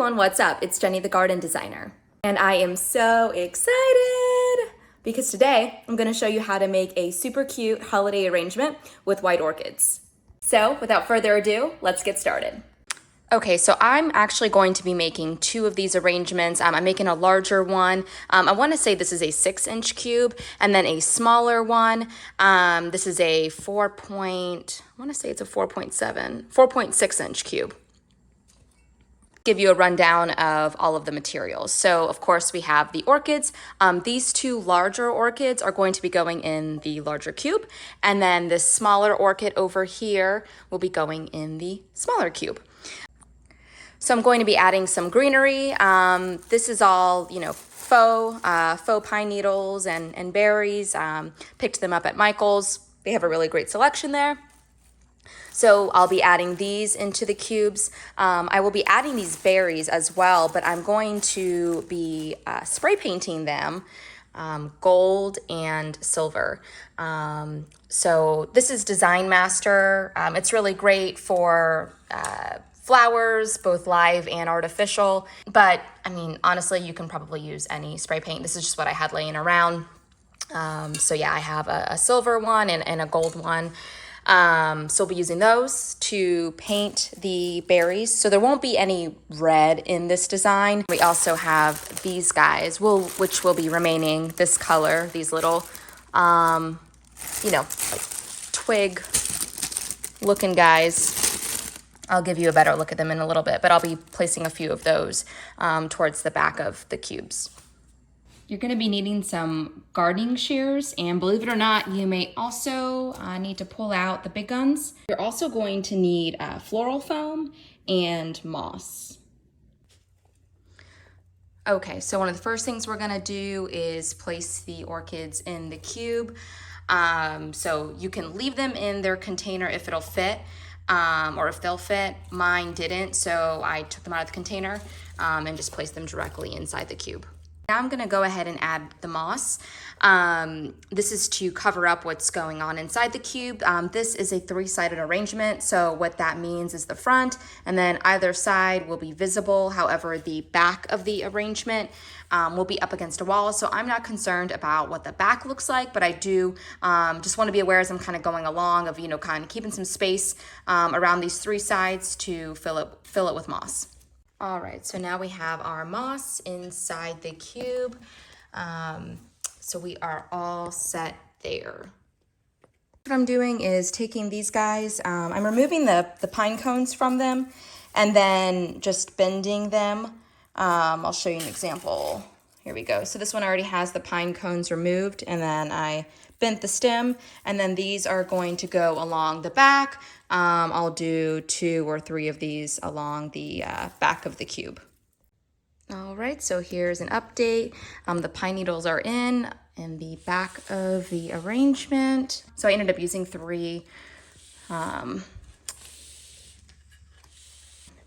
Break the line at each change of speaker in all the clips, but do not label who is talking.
everyone, what's up? It's Jenny the Garden Designer. And I am so excited because today I'm gonna show you how to make a super cute holiday arrangement with white orchids. So without further ado, let's get started. Okay, so I'm actually going to be making two of these arrangements. I'm making a larger one. I wanna say this is a 6-inch cube, and then a smaller one. This is a 4.6-inch cube. Give you a rundown of all of the materials. So of course we have the orchids. These two larger orchids are going to be going in the larger cube, and then this smaller orchid over here will be going in the smaller cube. So I'm going to be adding some greenery. This is all, faux pine needles and berries. Picked them up at Michael's. They have a really great selection there. So I'll be adding these into the cubes. I will be adding these berries as well, but I'm going to be spray painting them gold and silver. So this is Design Master. It's really great for flowers, both live and artificial. But I mean, honestly, you can probably use any spray paint. This is just what I had laying around. So yeah, I have a silver one and a gold one. So we'll be using those to paint the berries. So there won't be any red in this design. We also have these guys, which will be remaining this color, these little, like twig looking guys. I'll give you a better look at them in a little bit, but I'll be placing a few of those towards the back of the cubes. You're going to be needing some gardening shears, and believe it or not, you may also need to pull out the big guns. You're also going to need floral foam and moss. Okay, so one of the first things we're going to do is place the orchids in the cube. So you can leave them in their container if it'll fit, or if they'll fit. Mine didn't, so I took them out of the container and just placed them directly inside the cube. Now I'm gonna go ahead and add the moss. This is to cover up what's going on inside the cube. This is a 3-sided arrangement, so what that means is the front and then either side will be visible. However, the back of the arrangement will be up against a wall, so I'm not concerned about what the back looks like, but I do just want to be aware as I'm kind of going along of, kind of keeping some space around these 3 sides to fill it with moss. All right, so now we have our moss inside the cube. So we are all set there. What I'm doing is taking these guys, I'm removing the pine cones from them and then just bending them. I'll show you an example. Here we go. So this one already has the pine cones removed, and then I bent the stem, and then these are going to go along the back. I'll do 2 or 3 of these along the back of the cube. All right, so here's an update. The pine needles are in the back of the arrangement. So I ended up using 3. And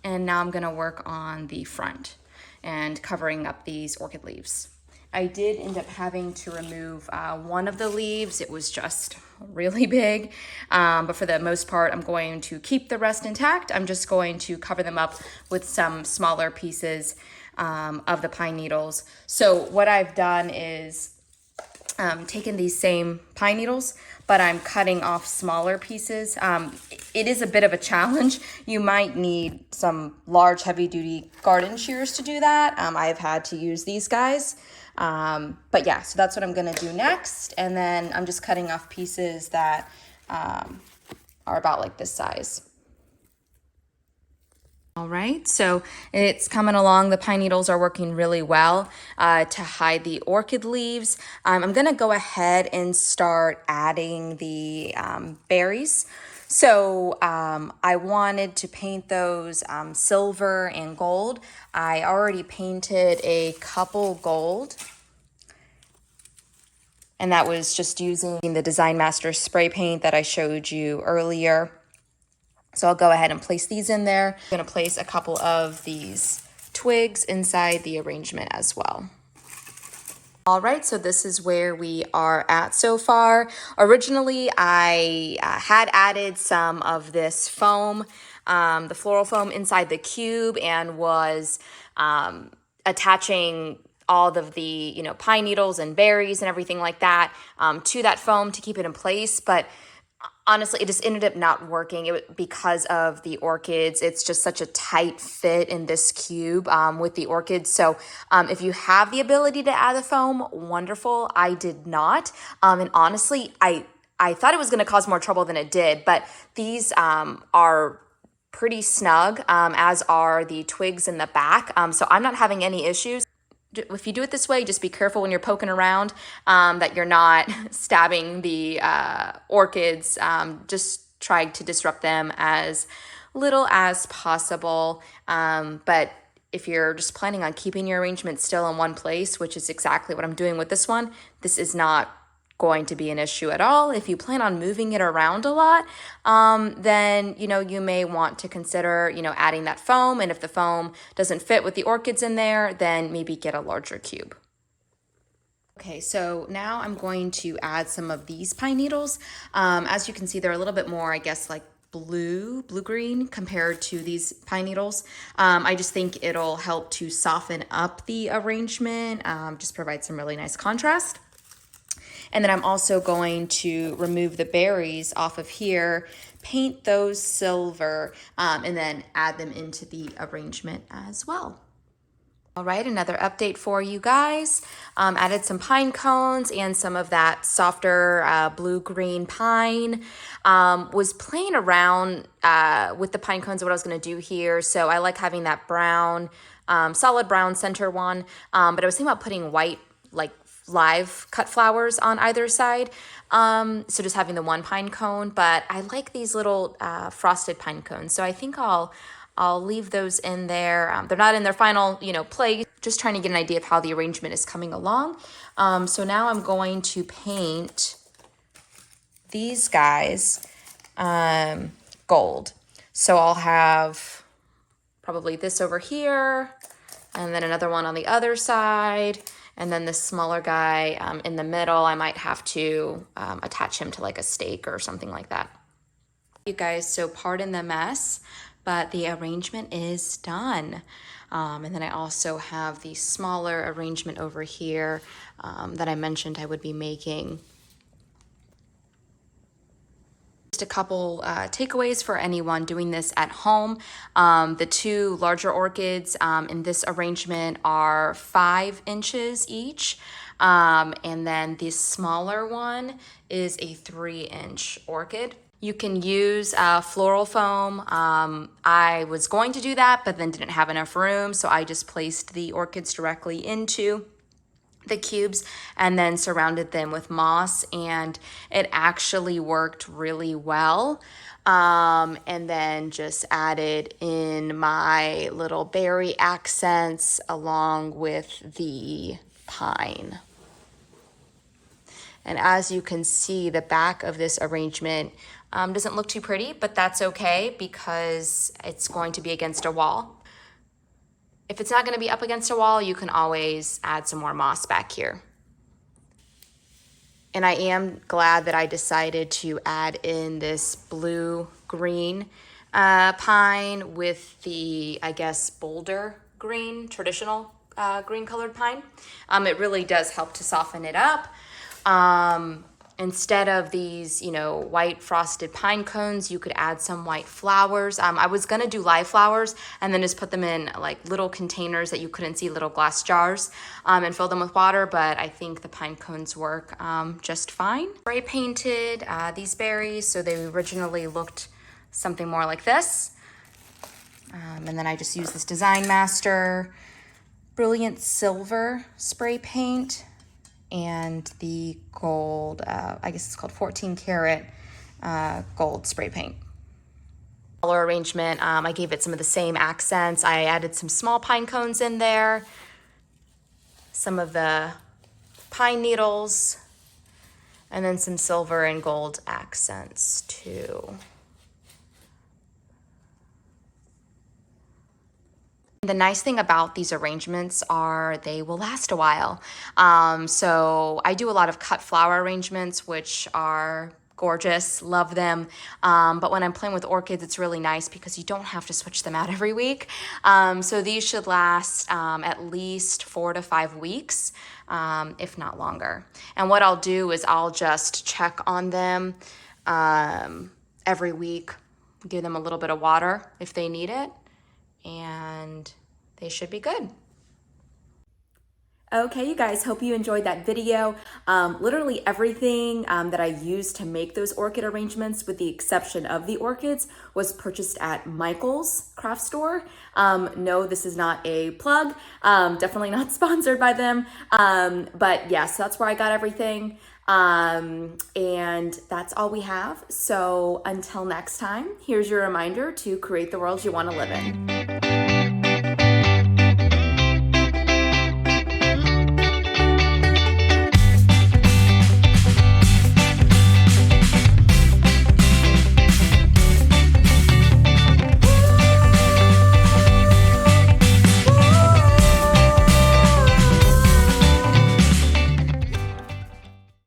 now I'm gonna work on the front and covering up these orchid leaves. I did end up having to remove one of the leaves. It was just really big, but for the most part, I'm going to keep the rest intact. I'm just going to cover them up with some smaller pieces of the pine needles. So what I've done is taken these same pine needles, but I'm cutting off smaller pieces. It is a bit of a challenge. You might need some large heavy-duty garden shears to do that. I've had to use these guys. But yeah, so that's what I'm gonna do next. And then I'm just cutting off pieces that are about like this size. All right, so it's coming along. The pine needles are working really well to hide the orchid leaves. I'm gonna go ahead and start adding the berries. So I wanted to paint those silver and gold. I already painted a couple gold, and that was just using the Design Master spray paint that I showed you earlier. So I'll go ahead and place these in there. I'm gonna place a couple of these twigs inside the arrangement as well. All right, so this is where we are at so far. Originally, I had added some of this foam, the floral foam inside the cube, and was attaching all of the, pine needles and berries and everything like that to that foam to keep it in place. But honestly, it just ended up not working because of the orchids. It's just such a tight fit in this cube with the orchids. So if you have the ability to add the foam, wonderful. I did not. And honestly, I thought it was going to cause more trouble than it did. But these are pretty snug, as are the twigs in the back. So I'm not having any issues. If you do it this way, just be careful when you're poking around that you're not stabbing the orchids. Just try to disrupt them as little as possible. But if you're just planning on keeping your arrangement still in one place, which is exactly what I'm doing with this one, this is not going to be an issue at all. If you plan on moving it around a lot, then, you may want to consider, adding that foam. And if the foam doesn't fit with the orchids in there, then maybe get a larger cube. Okay, so now I'm going to add some of these pine needles. As you can see, they're a little bit more, I guess, like blue-green compared to these pine needles. I just think it'll help to soften up the arrangement, just provide some really nice contrast. And then I'm also going to remove the berries off of here, paint those silver, and then add them into the arrangement as well. All right, another update for you guys. Added some pine cones and some of that softer blue-green pine. Was playing around with the pine cones, what I was gonna do here. So I like having that brown, solid brown center one, but I was thinking about putting white, like live cut flowers on either side. So just having the one pine cone, but I like these little frosted pine cones. So I think I'll leave those in there. They're not in their final, place, just trying to get an idea of how the arrangement is coming along. So now I'm going to paint these guys gold. So I'll have probably this over here, and then another one on the other side. And then this smaller guy in the middle, I might have to attach him to like a stake or something like that. You guys, so pardon the mess, but the arrangement is done. And then I also have the smaller arrangement over here that I mentioned I would be making. Just a couple takeaways for anyone doing this at home. The two larger orchids in this arrangement are 5 inches each. And then the smaller one is a 3-inch orchid. You can use floral foam. I was going to do that, but then didn't have enough room. So I just placed the orchids directly into the cubes and then surrounded them with moss, and it actually worked really well. And then just added in my little berry accents along with the pine. And as you can see, the back of this arrangement doesn't look too pretty, but that's okay because it's going to be against a wall. If it's not going to be up against a wall, you can always add some more moss back here. And I am glad that I decided to add in this blue-green pine with the, I guess, boulder green, traditional green colored pine. It really does help to soften it up. Instead of these, white frosted pine cones, you could add some white flowers. I was gonna do live flowers and then just put them in like little containers that you couldn't see, little glass jars, and fill them with water, but I think the pine cones work just fine. Spray painted these berries, so they originally looked something more like this. And then I just used this Design Master Brilliant Silver spray paint and the gold, I guess it's called 14 karat gold spray paint. Color arrangement, I gave it some of the same accents. I added some small pine cones in there, some of the pine needles, and then some silver and gold accents too. The nice thing about these arrangements are they will last a while. So I do a lot of cut flower arrangements, which are gorgeous, love them. But when I'm playing with orchids, it's really nice because you don't have to switch them out every week. So these should last at least 4 to 5 weeks, if not longer. And what I'll do is I'll just check on them every week, give them a little bit of water if they need it, and they should be good.
Okay, you guys, hope you enjoyed that video. Literally everything that I used to make those orchid arrangements, with the exception of the orchids, was purchased at Michael's craft store. No, this is not a plug, definitely not sponsored by them. But yes, that's where I got everything. And that's all we have. So until next time, here's your reminder to create the world you want to live in.